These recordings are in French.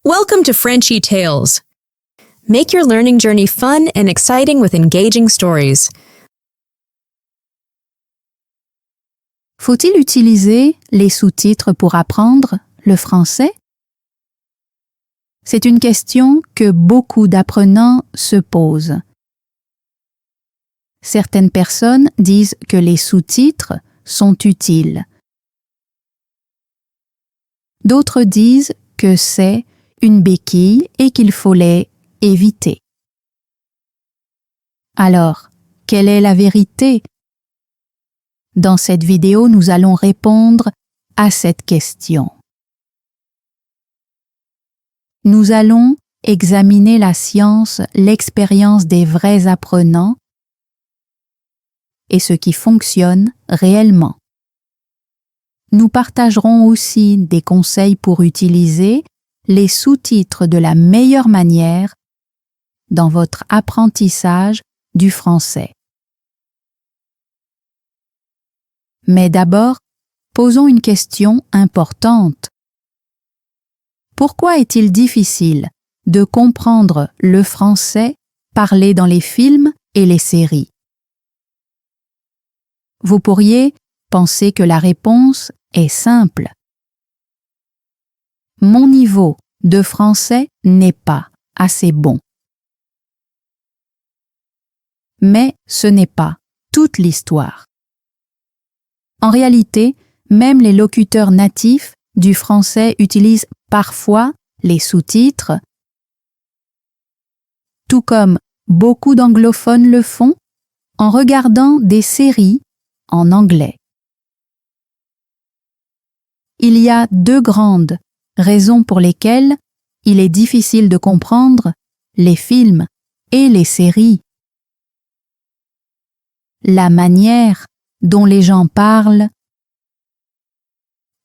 Welcome to Frenchy Tales. Make your learning journey fun and exciting with engaging stories. Faut-il utiliser les sous-titres pour apprendre le français? C'est une question que beaucoup d'apprenants se posent. Certaines personnes disent que les sous-titres sont utiles. D'autres disent que c'est une béquille et qu'il faut les éviter. Alors, quelle est la vérité? Dans cette vidéo, nous allons répondre à cette question. Nous allons examiner la science, l'expérience des vrais apprenants et ce qui fonctionne réellement. Nous partagerons aussi des conseils pour utiliser les sous-titres de la meilleure manière dans votre apprentissage du français. Mais d'abord, posons une question importante. Pourquoi est-il difficile de comprendre le français parlé dans les films et les séries? Vous pourriez penser que la réponse est simple. Mon niveau de français n'est pas assez bon. Mais ce n'est pas toute l'histoire. En réalité, même les locuteurs natifs du français utilisent parfois les sous-titres, tout comme beaucoup d'anglophones le font en regardant des séries en anglais. Il y a deux grandes raisons pour lesquelles il est difficile de comprendre les films et les séries. La manière dont les gens parlent,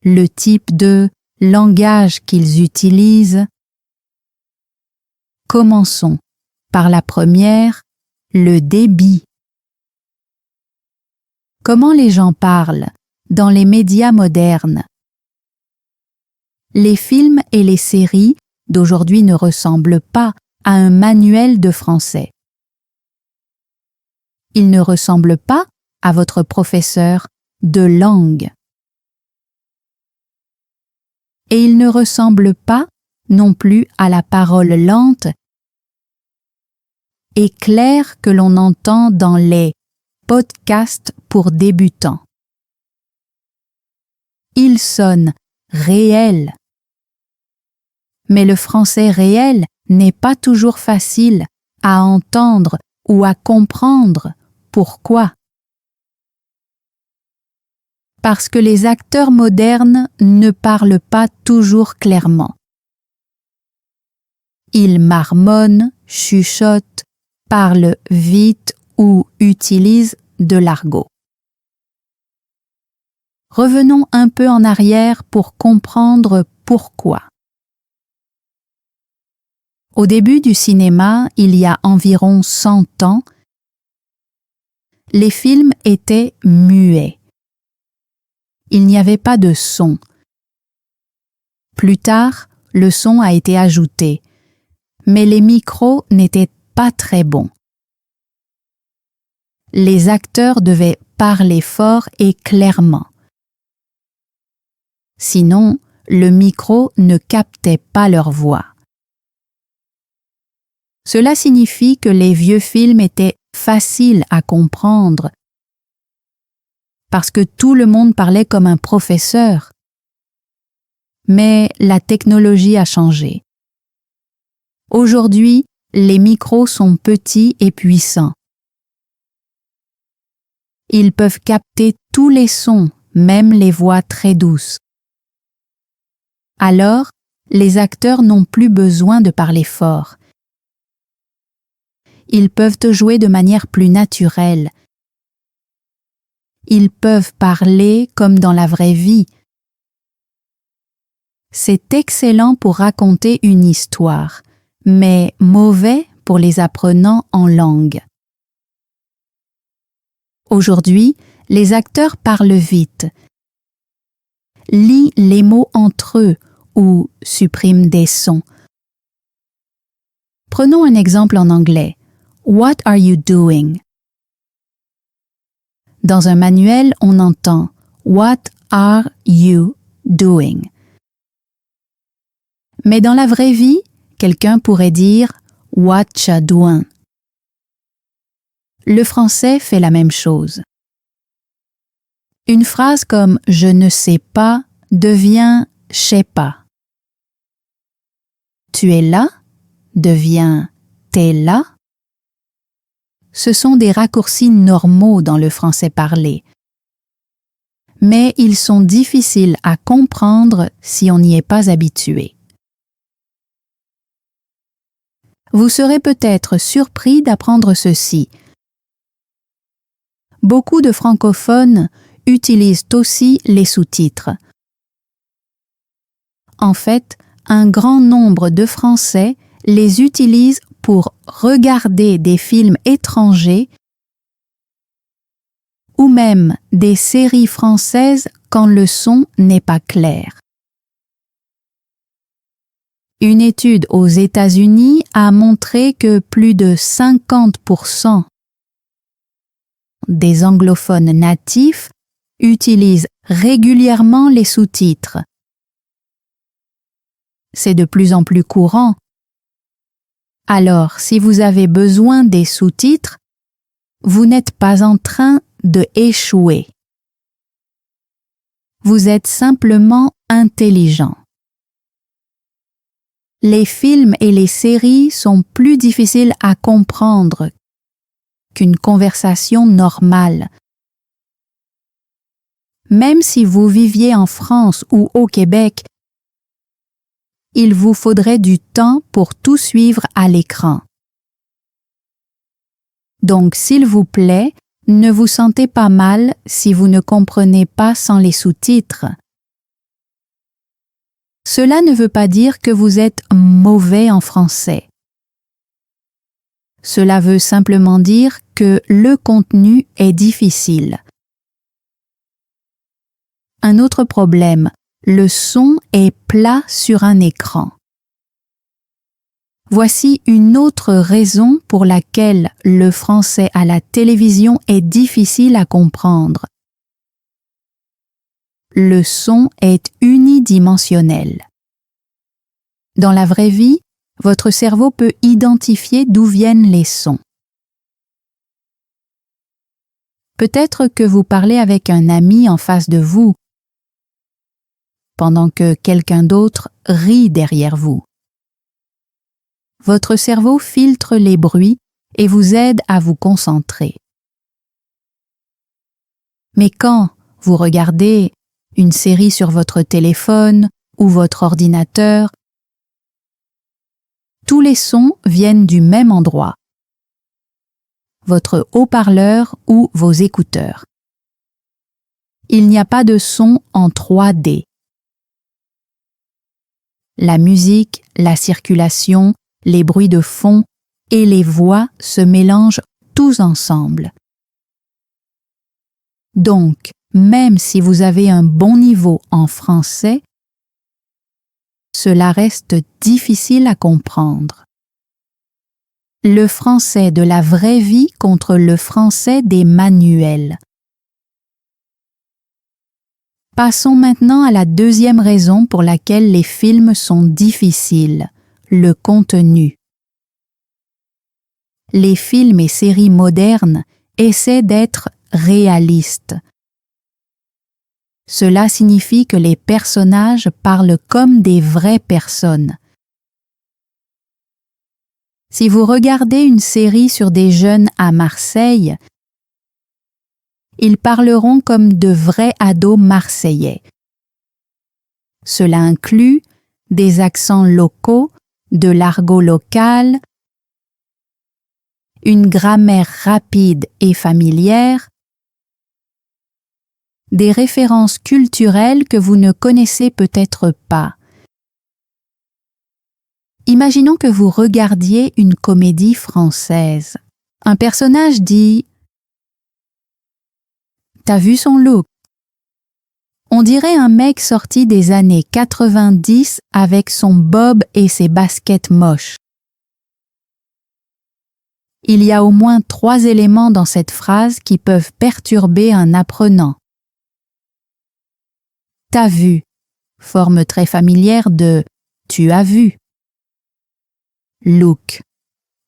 le type de langage qu'ils utilisent. Commençons par la première, le débit. Comment les gens parlent dans les médias modernes? Les films et les séries d'aujourd'hui ne ressemblent pas à un manuel de français. Ils ne ressemblent pas à votre professeur de langue. Et ils ne ressemblent pas non plus à la parole lente et claire que l'on entend dans les podcasts pour débutants. Ils sonnent réels. Mais le français réel n'est pas toujours facile à entendre ou à comprendre. Pourquoi? Parce que les acteurs modernes ne parlent pas toujours clairement. Ils marmonnent, chuchotent, parlent vite ou utilisent de l'argot. Revenons un peu en arrière pour comprendre pourquoi. Au début du cinéma, il y a environ 100 ans, les films étaient muets. Il n'y avait pas de son. Plus tard, le son a été ajouté, mais les micros n'étaient pas très bons. Les acteurs devaient parler fort et clairement. Sinon, le micro ne captait pas leur voix. Cela signifie que les vieux films étaient faciles à comprendre parce que tout le monde parlait comme un professeur. Mais la technologie a changé. Aujourd'hui, les micros sont petits et puissants. Ils peuvent capter tous les sons, même les voix très douces. Alors, les acteurs n'ont plus besoin de parler fort. Ils peuvent jouer de manière plus naturelle. Ils peuvent parler comme dans la vraie vie. C'est excellent pour raconter une histoire, mais mauvais pour les apprenants en langue. Aujourd'hui, les acteurs parlent vite, lient les mots entre eux ou suppriment des sons Prenons un exemple en anglais. What are you doing? Dans un manuel, on entend What are you doing? Mais dans la vraie vie, quelqu'un pourrait dire What cha doin? Le français fait la même chose. Une phrase comme je ne sais pas devient je sais pas. Tu es là devient t'es là. Ce sont des raccourcis normaux dans le français parlé, mais ils sont difficiles à comprendre si on n'y est pas habitué. Vous serez peut-être surpris d'apprendre ceci. Beaucoup de francophones utilisent aussi les sous-titres. En fait, un grand nombre de Français les utilisent pour regarder des films étrangers ou même des séries françaises quand le son n'est pas clair. Une étude aux États-Unis a montré que plus de 50% des anglophones natifs utilisent régulièrement les sous-titres. C'est de plus en plus courant. Alors, si vous avez besoin des sous-titres, vous n'êtes pas en train de échouer. Vous êtes simplement intelligent. Les films et les séries sont plus difficiles à comprendre qu'une conversation normale. Même si vous viviez en France ou au Québec, il vous faudrait du temps pour tout suivre à l'écran. Donc, s'il vous plaît, ne vous sentez pas mal si vous ne comprenez pas sans les sous-titres. Cela ne veut pas dire que vous êtes mauvais en français. Cela veut simplement dire que le contenu est difficile. Un autre problème, le son est plat sur un écran. Voici une autre raison pour laquelle le français à la télévision est difficile à comprendre. Le son est unidimensionnel. Dans la vraie vie, votre cerveau peut identifier d'où viennent les sons. Peut-être que vous parlez avec un ami en face de vous, pendant que quelqu'un d'autre rit derrière vous. Votre cerveau filtre les bruits et vous aide à vous concentrer. Mais quand vous regardez une série sur votre téléphone ou votre ordinateur, tous les sons viennent du même endroit, votre haut-parleur ou vos écouteurs. Il n'y a pas de son en 3D. La musique, la circulation, les bruits de fond et les voix se mélangent tous ensemble. Donc, même si vous avez un bon niveau en français, cela reste difficile à comprendre. Le français de la vraie vie contre le français des manuels. Passons maintenant à la deuxième raison pour laquelle les films sont difficiles, le contenu. Les films et séries modernes essaient d'être réalistes. Cela signifie que les personnages parlent comme des vraies personnes. Si vous regardez une série sur des jeunes à Marseille, ils parleront comme de vrais ados marseillais. Cela inclut des accents locaux, de l'argot local, une grammaire rapide et familière, des références culturelles que vous ne connaissez peut-être pas. Imaginons que vous regardiez une comédie française. Un personnage dit « T'as vu son look ?» On dirait un mec sorti des années 90 avec son bob et ses baskets moches. Il y a au moins 3 éléments dans cette phrase qui peuvent perturber un apprenant. T'as vu, forme très familière de tu as vu. Look,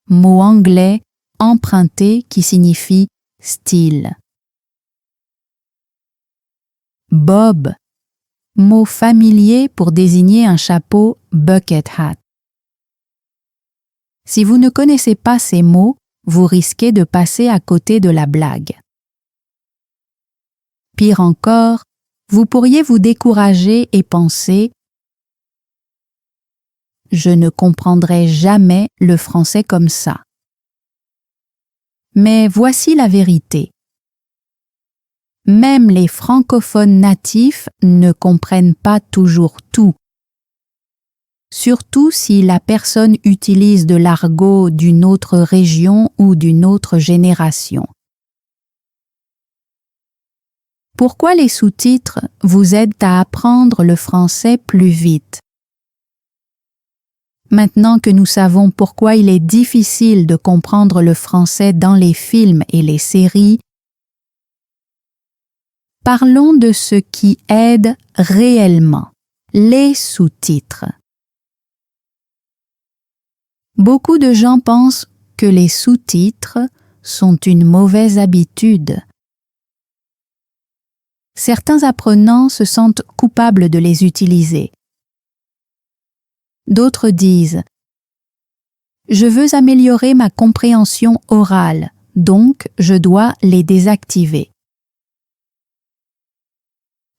mot anglais emprunté qui signifie style. Bob, mot familier pour désigner un chapeau bucket hat. Si vous ne connaissez pas ces mots, vous risquez de passer à côté de la blague. Pire encore, vous pourriez vous décourager et penser « Je ne comprendrai jamais le français comme ça ». Mais voici la vérité. Même les francophones natifs ne comprennent pas toujours tout. Surtout si la personne utilise de l'argot d'une autre région ou d'une autre génération. Pourquoi les sous-titres vous aident à apprendre le français plus vite? Maintenant que nous savons pourquoi il est difficile de comprendre le français dans les films et les séries, parlons de ce qui aide réellement, les sous-titres. Beaucoup de gens pensent que les sous-titres sont une mauvaise habitude. Certains apprenants se sentent coupables de les utiliser. D'autres disent « Je veux améliorer ma compréhension orale, donc je dois les désactiver. »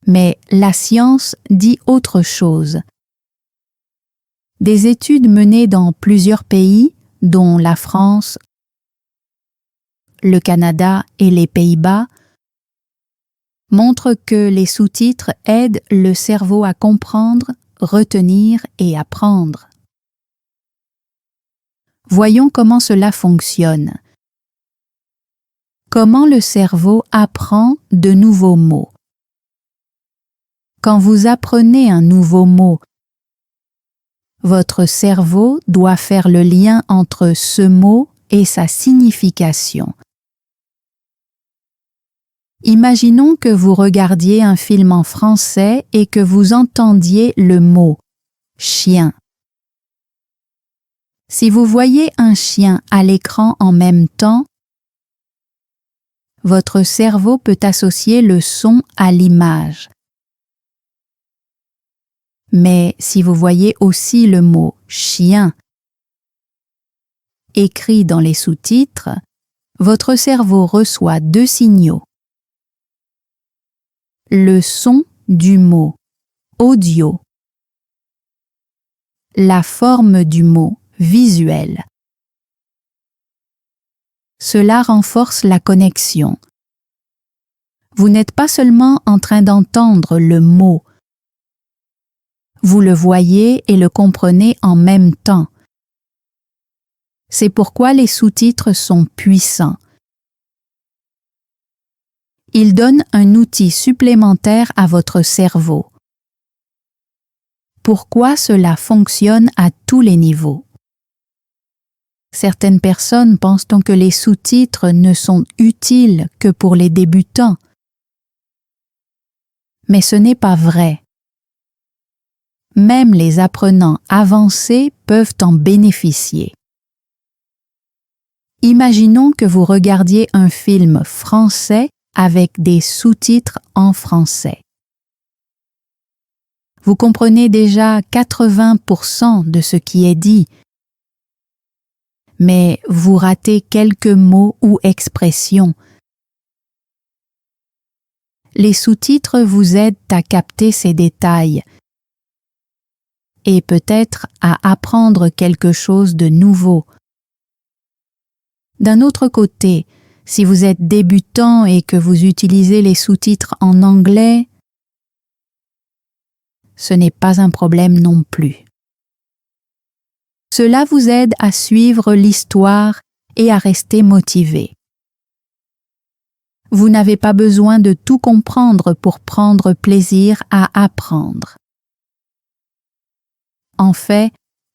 Mais la science dit autre chose. Des études menées dans plusieurs pays, dont la France, le Canada et les Pays-Bas, montrent que les sous-titres aident le cerveau à comprendre, retenir et apprendre. Voyons comment cela fonctionne. Comment le cerveau apprend de nouveaux mots. Quand vous apprenez un nouveau mot, votre cerveau doit faire le lien entre ce mot et sa signification. Imaginons que vous regardiez un film en français et que vous entendiez le mot « chien ». Si vous voyez un chien à l'écran en même temps, votre cerveau peut associer le son à l'image. Mais si vous voyez aussi le mot « chien » écrit dans les sous-titres, votre cerveau reçoit 2 signaux. Le son du mot « audio », la forme du mot « visuel ». Cela renforce la connexion. Vous n'êtes pas seulement en train d'entendre le mot, vous le voyez et le comprenez en même temps. C'est pourquoi les sous-titres sont puissants. Ils donnent un outil supplémentaire à votre cerveau. Pourquoi cela fonctionne à tous les niveaux? Certaines personnes pensent donc que les sous-titres ne sont utiles que pour les débutants. Mais ce n'est pas vrai. Même les apprenants avancés peuvent en bénéficier. Imaginons que vous regardiez un film français avec des sous-titres en français. Vous comprenez déjà 80% de ce qui est dit, mais vous ratez quelques mots ou expressions. Les sous-titres vous aident à capter ces détails et peut-être à apprendre quelque chose de nouveau. D'un autre côté, si vous êtes débutant et que vous utilisez les sous-titres en anglais, ce n'est pas un problème non plus. Cela vous aide à suivre l'histoire et à rester motivé. Vous n'avez pas besoin de tout comprendre pour prendre plaisir à apprendre. En fait,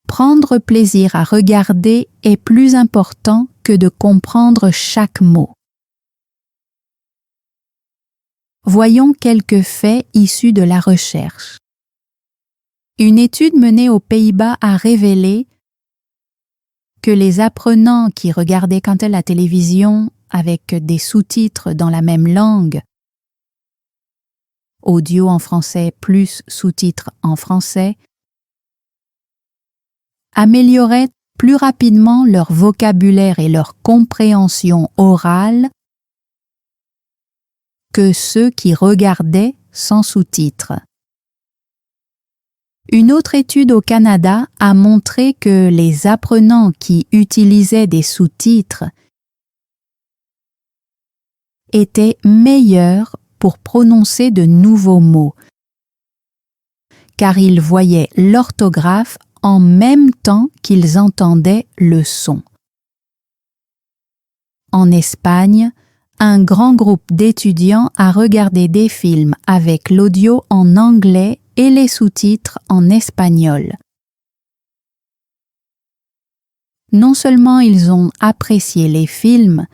prendre plaisir à regarder est plus important que de comprendre chaque mot. Voyons quelques faits issus de la recherche. Une étude menée aux Pays-Bas a révélé que les apprenants qui regardaient quant à la télévision avec des sous-titres dans la même langue, audio en français plus sous-titres en français, amélioraient plus rapidement leur vocabulaire et leur compréhension orale que ceux qui regardaient sans sous-titres. Une autre étude au Canada a montré que les apprenants qui utilisaient des sous-titres étaient meilleurs pour prononcer de nouveaux mots, car ils voyaient l'orthographe en même temps qu'ils entendaient le son. En Espagne, un grand groupe d'étudiants a regardé des films avec l'audio en anglais et les sous-titres en espagnol. Non seulement ils ont apprécié les films,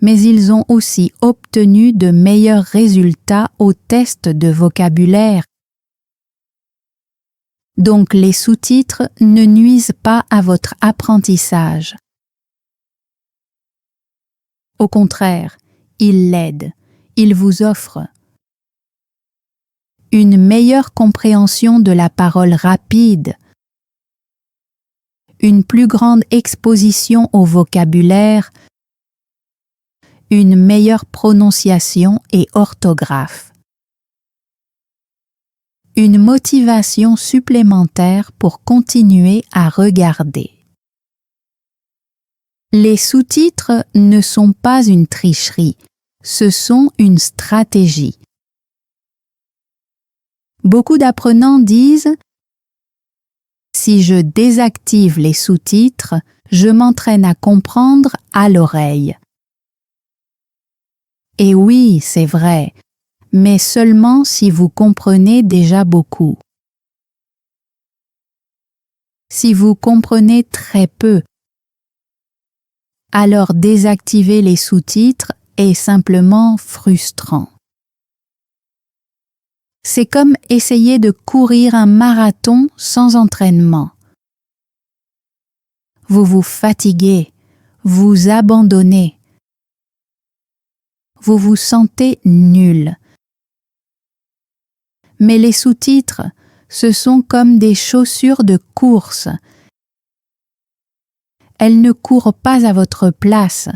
mais ils ont aussi obtenu de meilleurs résultats aux tests de vocabulaire. Donc les sous-titres ne nuisent pas à votre apprentissage. Au contraire, ils l'aident, ils vous offrent une meilleure compréhension de la parole rapide, une plus grande exposition au vocabulaire, une meilleure prononciation et orthographe, une motivation supplémentaire pour continuer à regarder. Les sous-titres ne sont pas une tricherie, ce sont une stratégie. Beaucoup d'apprenants disent « Si je désactive les sous-titres, je m'entraîne à comprendre à l'oreille. » Et oui, c'est vrai, mais seulement si vous comprenez déjà beaucoup. Si vous comprenez très peu, alors désactiver les sous-titres est simplement frustrant. C'est comme essayer de courir un marathon sans entraînement. Vous vous fatiguez, vous abandonnez. Vous vous sentez nul. Mais les sous-titres, ce sont comme des chaussures de course. Elles ne courent pas à votre place,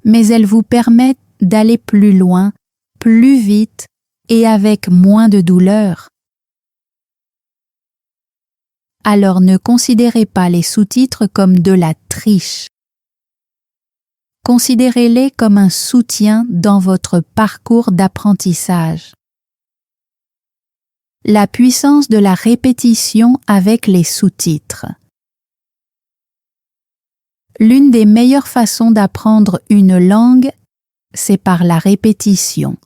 mais elles vous permettent d'aller plus loin, plus vite et avec moins de douleur. Alors ne considérez pas les sous-titres comme de la triche. Considérez-les comme un soutien dans votre parcours d'apprentissage. La puissance de la répétition avec les sous-titres. L'une des meilleures façons d'apprendre une langue, c'est par la répétition.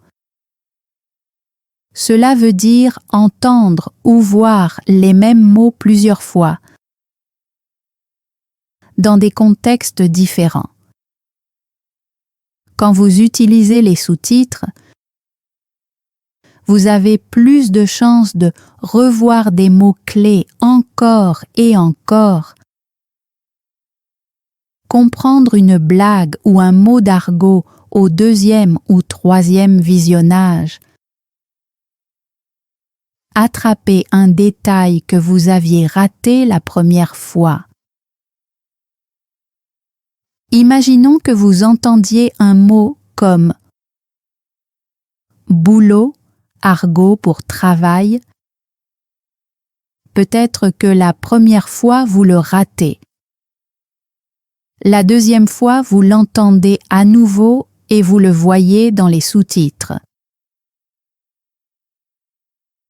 Cela veut dire entendre ou voir les mêmes mots plusieurs fois, dans des contextes différents. Quand vous utilisez les sous-titres, vous avez plus de chances de revoir des mots-clés encore et encore, comprendre une blague ou un mot d'argot au deuxième ou troisième visionnage, attraper un détail que vous aviez raté la première fois. Imaginons que vous entendiez un mot comme boulot, argot pour travail. Peut-être que la première fois vous le ratez. La deuxième fois vous l'entendez à nouveau et vous le voyez dans les sous-titres.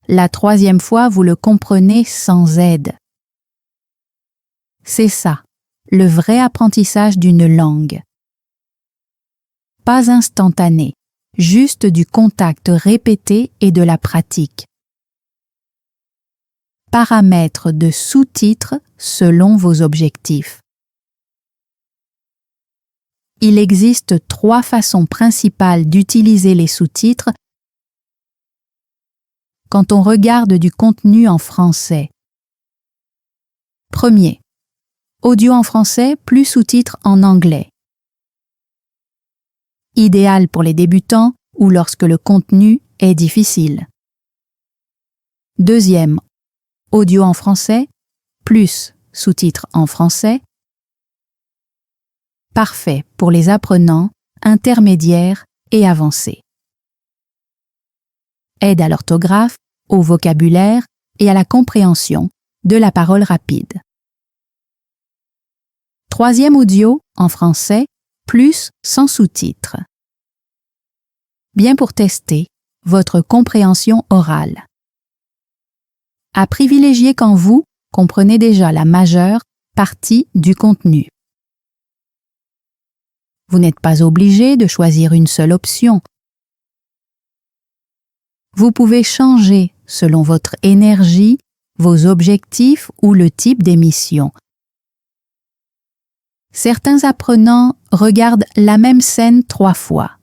La troisième fois vous le comprenez sans aide. C'est ça, le vrai apprentissage d'une langue. Pas instantané, juste du contact répété et de la pratique. Paramètres de sous-titres selon vos objectifs. il existe 3 façons principales d'utiliser les sous-titres quand on regarde du contenu en français. Premier, audio en français plus sous-titres en anglais. Idéal pour les débutants ou lorsque le contenu est difficile. Deuxième, audio en français plus sous-titres en français. Parfait pour les apprenants, intermédiaires et avancés. Aide à l'orthographe, au vocabulaire et à la compréhension de la parole rapide. Troisième audio en français, plus sans sous-titres. Bien pour tester votre compréhension orale. À privilégier quand vous comprenez déjà la majeure partie du contenu. Vous n'êtes pas obligé de choisir une seule option. Vous pouvez changer selon votre énergie, vos objectifs ou le type d'émission. Certains apprenants regardent la même scène 3 fois.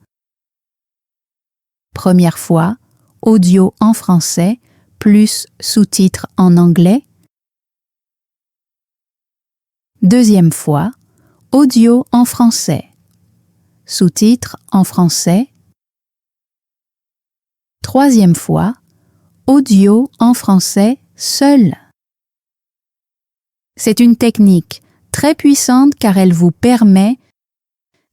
Première fois, audio en français plus sous-titres en anglais. Deuxième fois, audio en français, sous-titres en français. Troisième fois, audio en français seul. C'est une technique très puissante car elle vous permet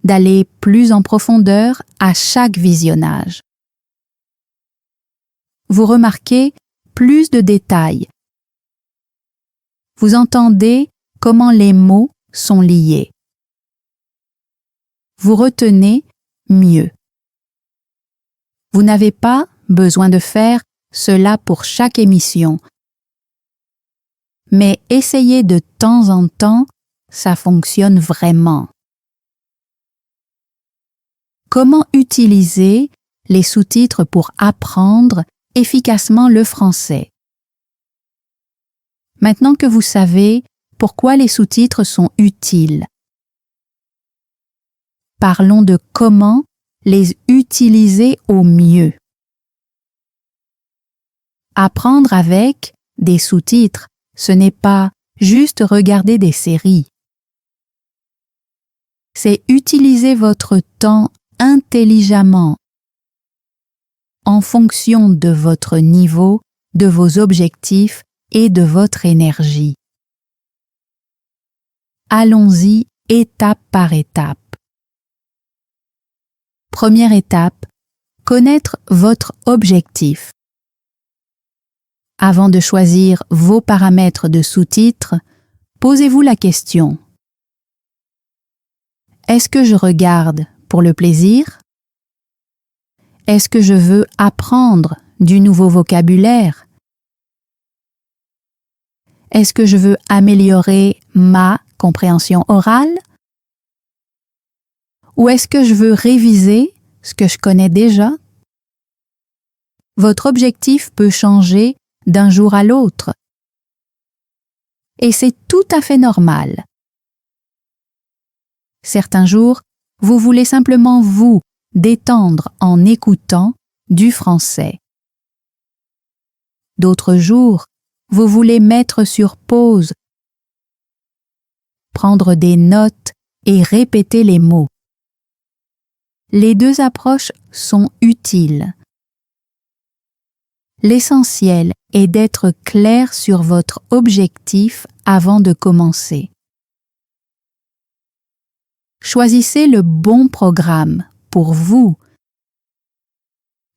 d'aller plus en profondeur à chaque visionnage. Vous remarquez plus de détails. Vous entendez comment les mots sont liés. Vous retenez mieux. Vous n'avez pas besoin de faire cela pour chaque émission. Mais essayez de temps en temps, ça fonctionne vraiment. Comment utiliser les sous-titres pour apprendre efficacement le français? Maintenant que vous savez pourquoi les sous-titres sont utiles, parlons de comment les utiliser au mieux. Apprendre avec des sous-titres, ce n'est pas juste regarder des séries. C'est utiliser votre temps intelligemment en fonction de votre niveau, de vos objectifs et de votre énergie. Allons-y étape par étape. Première étape, connaître votre objectif. Avant de choisir vos paramètres de sous-titres, posez-vous la question. Est-ce que je regarde pour le plaisir? Est-ce que je veux apprendre du nouveau vocabulaire? Est-ce que je veux améliorer ma compréhension orale? Ou est-ce que je veux réviser ce que je connais déjà? Votre objectif peut changer d'un jour à l'autre. Et c'est tout à fait normal. Certains jours, vous voulez simplement vous détendre en écoutant du français. D'autres jours, vous voulez mettre sur pause, prendre des notes et répéter les mots. Les deux approches sont utiles. L'essentiel est d'être clair sur votre objectif avant de commencer. Choisissez le bon programme pour vous.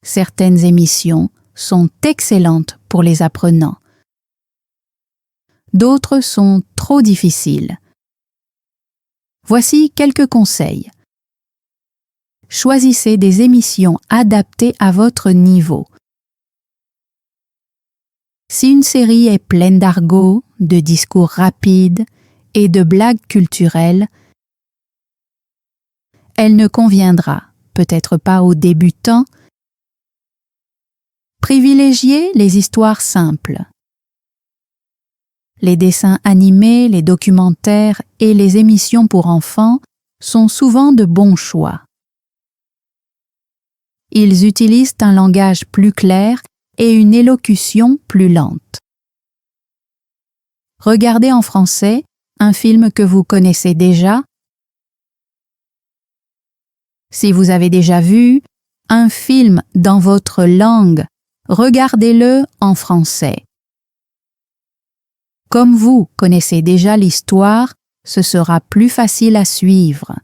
Certaines émissions sont excellentes pour les apprenants. D'autres sont trop difficiles. Voici quelques conseils. Choisissez des émissions adaptées à votre niveau. Si une série est pleine d'argot, de discours rapides et de blagues culturelles, elle ne conviendra peut-être pas aux débutants. Privilégiez les histoires simples. Les dessins animés, les documentaires et les émissions pour enfants sont souvent de bons choix. Ils utilisent un langage plus clair et une élocution plus lente. Regardez en français un film que vous connaissez déjà. Si vous avez déjà vu un film dans votre langue, regardez-le en français. Comme vous connaissez déjà l'histoire, ce sera plus facile à suivre.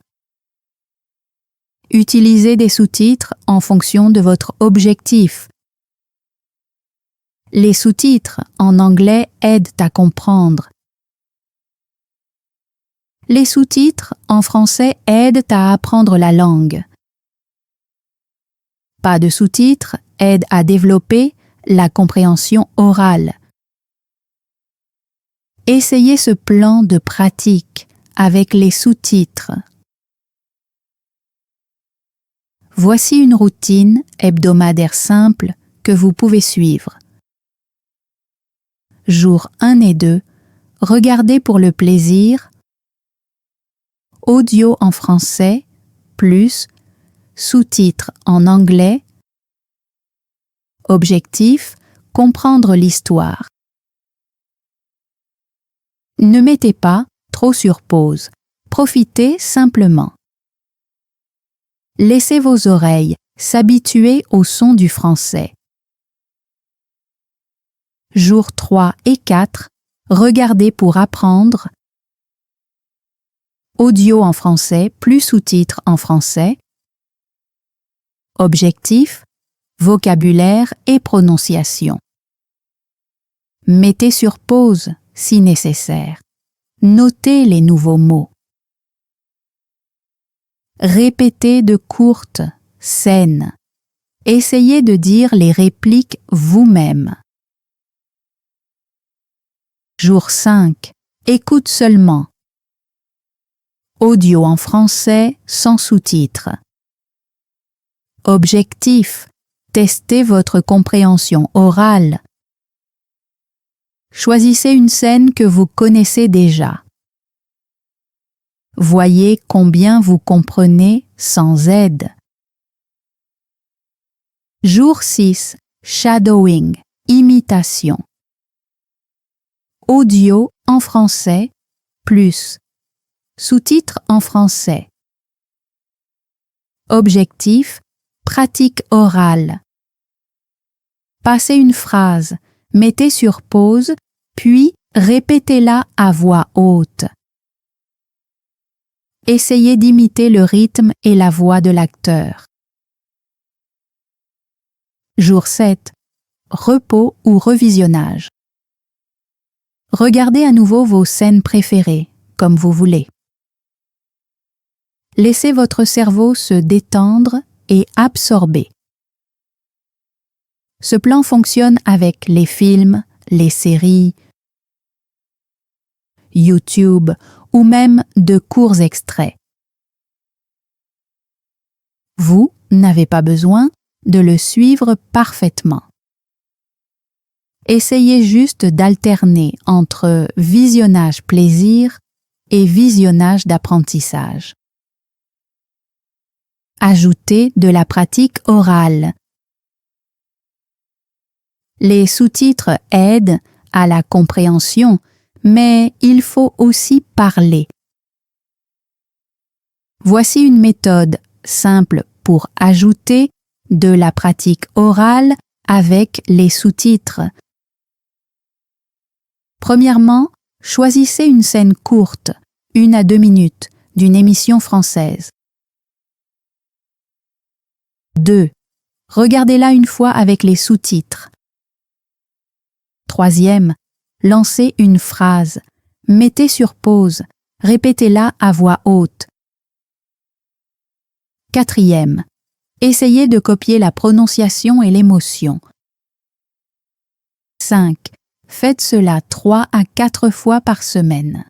Utilisez des sous-titres en fonction de votre objectif. Les sous-titres en anglais aident à comprendre. Les sous-titres en français aident à apprendre la langue. Pas de sous-titres aide à développer la compréhension orale. Essayez ce plan de pratique avec les sous-titres. Voici une routine hebdomadaire simple que vous pouvez suivre. Jours 1 et 2, regardez pour le plaisir, audio en français, plus sous-titres en anglais, objectif, comprendre l'histoire. Ne mettez pas trop sur pause, profitez simplement. Laissez vos oreilles s'habituer au son du français. Jours 3 et 4, regardez pour apprendre. Audio en français plus sous-titres en français. Objectif, vocabulaire et prononciation. Mettez sur pause si nécessaire. Notez les nouveaux mots. Répétez de courtes scènes. Essayez de dire les répliques vous-même. Jour 5. Écoute seulement. Audio en français sans sous-titres. Objectif. Testez votre compréhension orale. Choisissez une scène que vous connaissez déjà. Voyez combien vous comprenez sans aide. Jour 6. Shadowing, imitation. Audio en français, plus sous-titres en français. Objectif, pratique orale. Passez une phrase, mettez sur pause, puis répétez-la à voix haute. Essayez d'imiter le rythme et la voix de l'acteur. Jour 7. Repos ou revisionnage. Regardez à nouveau vos scènes préférées, comme vous voulez. Laissez votre cerveau se détendre et absorber. Ce plan fonctionne avec les films, les séries, YouTube ou même de courts extraits. Vous n'avez pas besoin de le suivre parfaitement. Essayez juste d'alterner entre visionnage plaisir et visionnage d'apprentissage. Ajoutez de la pratique orale. Les sous-titres aident à la compréhension, mais il faut aussi parler. Voici une méthode simple pour ajouter de la pratique orale avec les sous-titres. Premièrement, choisissez une scène courte, 1 à 2 minutes, d'une émission française. 2. Regardez-la une fois avec les sous-titres. 3e, lancez une phrase, mettez sur pause, répétez-la à voix haute. 4e, essayez de copier la prononciation et l'émotion. 5. Faites cela 3 à 4 fois par semaine.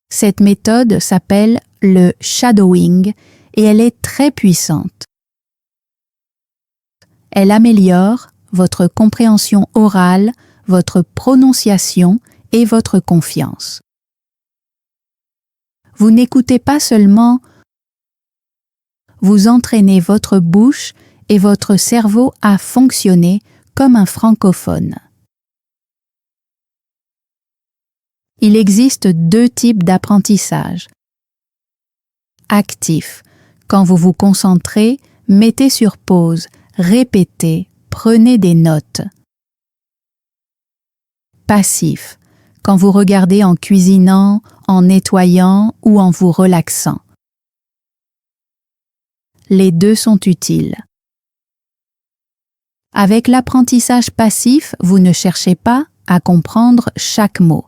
Cette méthode s'appelle le shadowing et elle est très puissante. Elle améliore votre compréhension orale, votre prononciation et votre confiance. Vous n'écoutez pas seulement, vous entraînez votre bouche et votre cerveau à fonctionner comme un francophone. Il existe 2 types d'apprentissage. Actif. Quand vous vous concentrez, mettez sur pause, répétez, prenez des notes. Passif. Quand vous regardez en cuisinant, en nettoyant ou en vous relaxant. Les 2 sont utiles. Avec l'apprentissage passif, vous ne cherchez pas à comprendre chaque mot.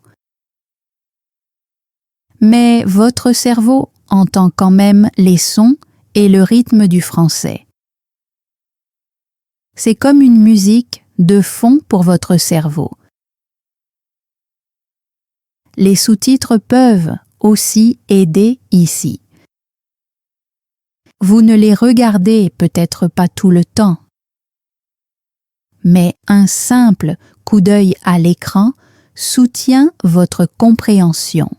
Mais votre cerveau entend quand même les sons et le rythme du français. C'est comme une musique de fond pour votre cerveau. Les sous-titres peuvent aussi aider ici. Vous ne les regardez peut-être pas tout le temps, mais un simple coup d'œil à l'écran soutient votre compréhension.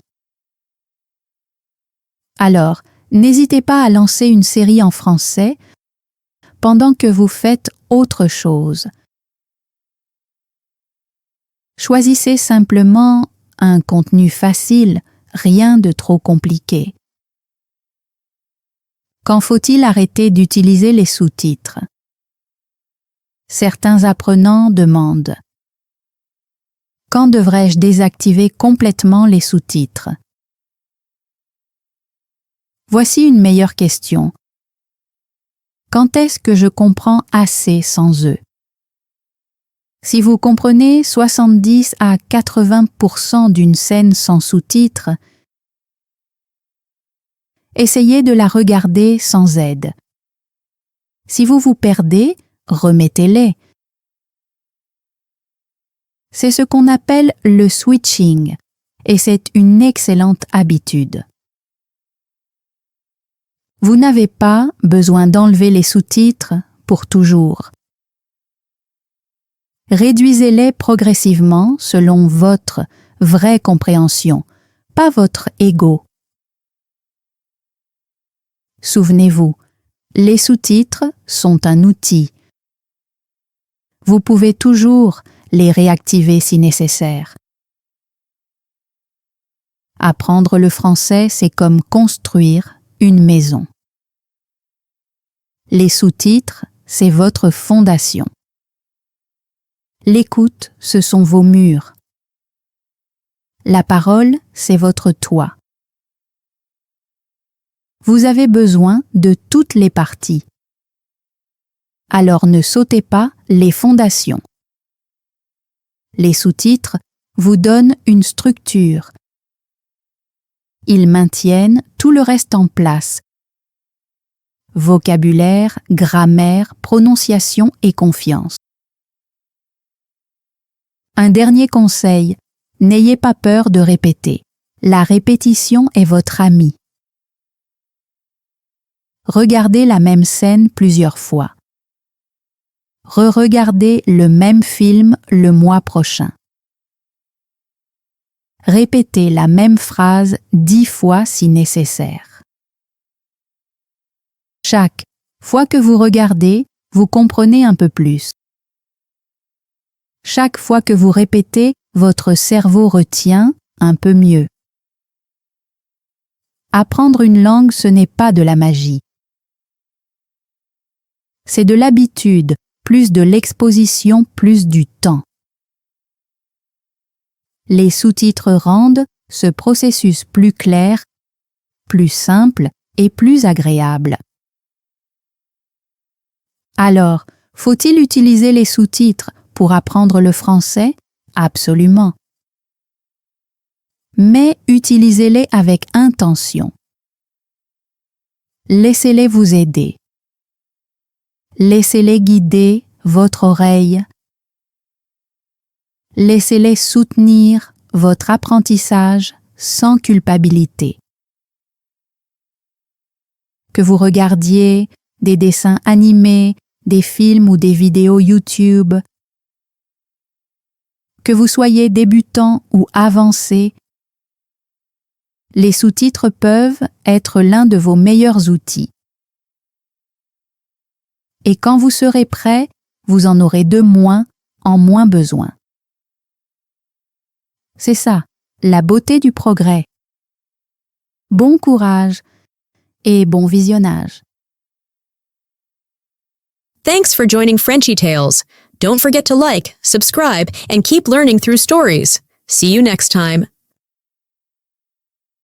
Alors, n'hésitez pas à lancer une série en français pendant que vous faites autre chose. Choisissez simplement un contenu facile, rien de trop compliqué. Quand faut-il arrêter d'utiliser les sous-titres? Certains apprenants demandent « Quand devrais-je désactiver complètement les sous-titres » Voici une meilleure question. Quand est-ce que je comprends assez sans eux? Si vous comprenez 70 à 80% d'une scène sans sous-titres, essayez de la regarder sans aide. Si vous vous perdez, remettez-les. C'est ce qu'on appelle le switching, et c'est une excellente habitude. Vous n'avez pas besoin d'enlever les sous-titres pour toujours. Réduisez-les progressivement selon votre vraie compréhension, pas votre ego. Souvenez-vous, les sous-titres sont un outil. Vous pouvez toujours les réactiver si nécessaire. Apprendre le français, c'est comme construire une maison. Les sous-titres, c'est votre fondation. L'écoute, ce sont vos murs. La parole, c'est votre toit. Vous avez besoin de toutes les parties. Alors ne sautez pas les fondations. Les sous-titres vous donnent une structure. Ils maintiennent tout le reste en place. Vocabulaire, grammaire, prononciation et confiance. Un dernier conseil, n'ayez pas peur de répéter. La répétition est votre amie. Regardez la même scène plusieurs fois. Re-regardez le même film le mois prochain. Répétez la même phrase 10 fois si nécessaire. Chaque fois que vous regardez, vous comprenez un peu plus. Chaque fois que vous répétez, votre cerveau retient un peu mieux. Apprendre une langue, ce n'est pas de la magie. C'est de l'habitude, plus de l'exposition, plus du temps. Les sous-titres rendent ce processus plus clair, plus simple et plus agréable. Alors, faut-il utiliser les sous-titres pour apprendre le français? Absolument. Mais utilisez-les avec intention. Laissez-les vous aider. Laissez-les guider votre oreille. Laissez-les soutenir votre apprentissage sans culpabilité. Que vous regardiez des dessins animés, des films ou des vidéos YouTube, que vous soyez débutant ou avancé, les sous-titres peuvent être l'un de vos meilleurs outils. Et quand vous serez prêt, vous en aurez de moins en moins besoin. C'est ça, la beauté du progrès. Bon courage et bon visionnage. Thanks for joining Frenchy Tales. Don't forget to like, subscribe, and keep learning through stories. See you next time.